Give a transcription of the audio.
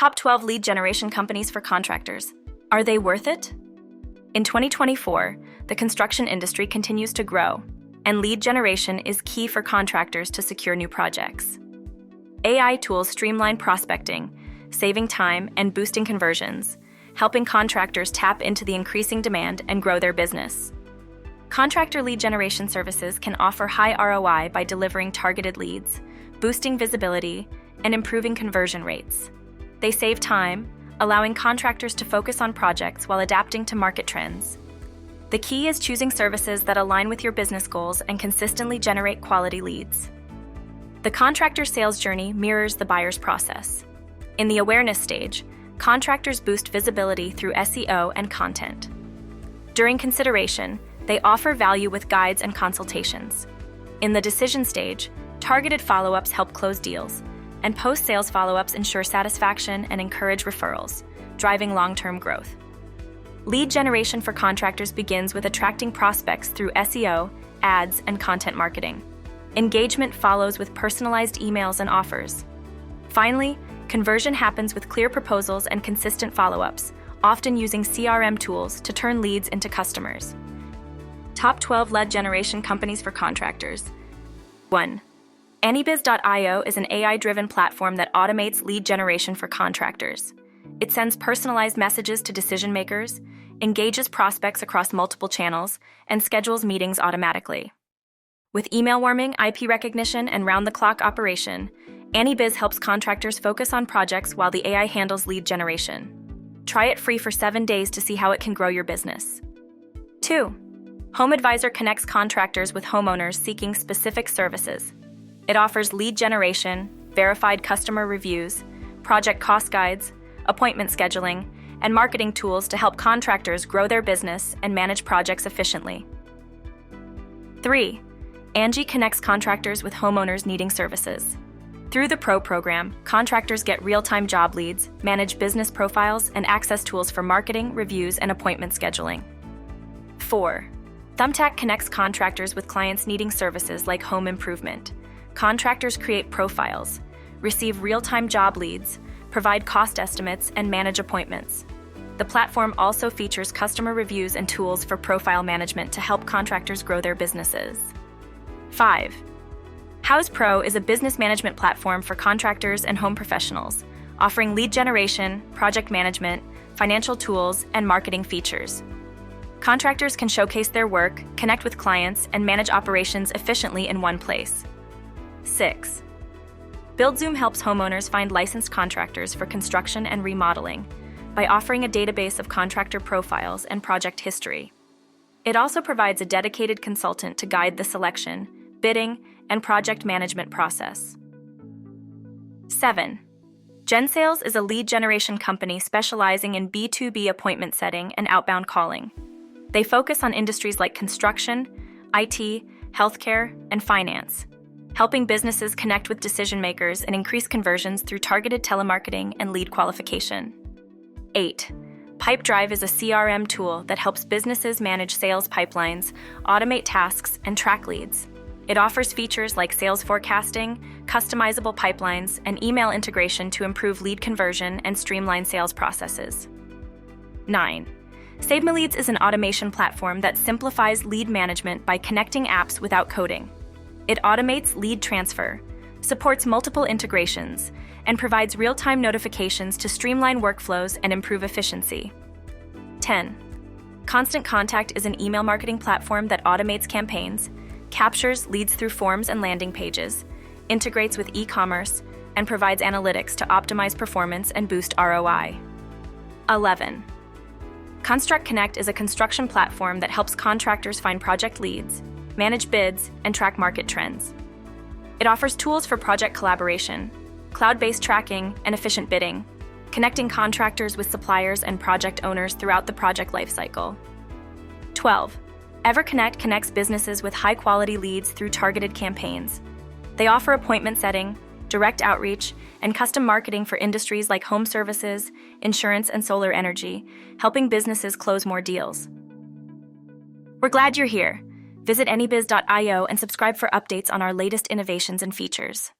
Top 12 lead generation companies for contractors. Are they worth it? In 2024, the construction industry continues to grow, and lead generation is key for contractors to secure new projects. AI tools streamline prospecting, saving time and boosting conversions, helping contractors tap into the increasing demand and grow their business. Contractor lead generation services can offer high ROI by delivering targeted leads, boosting visibility, and improving conversion rates. They save time, allowing contractors to focus on projects while adapting to market trends. The key is choosing services that align with your business goals and consistently generate quality leads. The contractor sales journey mirrors the buyer's process. In the awareness stage, contractors boost visibility through SEO and content. During consideration, they offer value with guides and consultations. In the decision stage, targeted follow-ups help close deals, and post-sales follow-ups ensure satisfaction and encourage referrals, driving long-term growth. Lead generation for contractors begins with attracting prospects through SEO, ads, and content marketing. Engagement follows with personalized emails and offers. Finally, conversion happens with clear proposals and consistent follow-ups, often using CRM tools to turn leads into customers. Top 12 lead generation companies for contractors. 1. AnyBiz.io is an AI-driven platform that automates lead generation for contractors. It sends personalized messages to decision-makers, engages prospects across multiple channels, and schedules meetings automatically. With email warming, IP recognition, and round-the-clock operation, AnyBiz helps contractors focus on projects while the AI handles lead generation. Try it free for 7 days to see how it can grow your business. 2. HomeAdvisor connects contractors with homeowners seeking specific services. It offers lead generation, verified customer reviews, project cost guides, appointment scheduling, and marketing tools to help contractors grow their business and manage projects efficiently. 3. Angie connects contractors with homeowners needing services. Through the Pro program, contractors get real-time job leads, manage business profiles, and access tools for marketing, reviews, and appointment scheduling. 4. Thumbtack connects contractors with clients needing services like home improvement. Contractors create profiles, receive real-time job leads, provide cost estimates, and manage appointments. The platform also features customer reviews and tools for profile management to help contractors grow their businesses. 5. House Pro is a business management platform for contractors and home professionals, offering lead generation, project management, financial tools, and marketing features. Contractors can showcase their work, connect with clients, and manage operations efficiently in one place. 6. BuildZoom helps homeowners find licensed contractors for construction and remodeling by offering a database of contractor profiles and project history. It also provides a dedicated consultant to guide the selection, bidding, and project management process. 7. GenSales is a lead generation company specializing in B2B appointment setting and outbound calling. They focus on industries like construction, IT, healthcare, and finance, helping businesses connect with decision makers and increase conversions through targeted telemarketing and lead qualification. 8. Pipedrive is a CRM tool that helps businesses manage sales pipelines, automate tasks, and track leads. It offers features like sales forecasting, customizable pipelines, and email integration to improve lead conversion and streamline sales processes. 9. SaveMeLeads is an automation platform that simplifies lead management by connecting apps without coding. It automates lead transfer, supports multiple integrations, and provides real-time notifications to streamline workflows and improve efficiency. 10. Constant Contact is an email marketing platform that automates campaigns, captures leads through forms and landing pages, integrates with e-commerce, and provides analytics to optimize performance and boost ROI. 11. Construct Connect is a construction platform that helps contractors find project leads, manage bids, and track market trends. It offers tools for project collaboration, cloud-based tracking, and efficient bidding, connecting contractors with suppliers and project owners throughout the project lifecycle. 12. EverConnect connects businesses with high-quality leads through targeted campaigns. They offer appointment setting, direct outreach, and custom marketing for industries like home services, insurance, and solar energy, helping businesses close more deals. We're glad you're here. Visit AnyBiz.io and subscribe for updates on our latest innovations and features.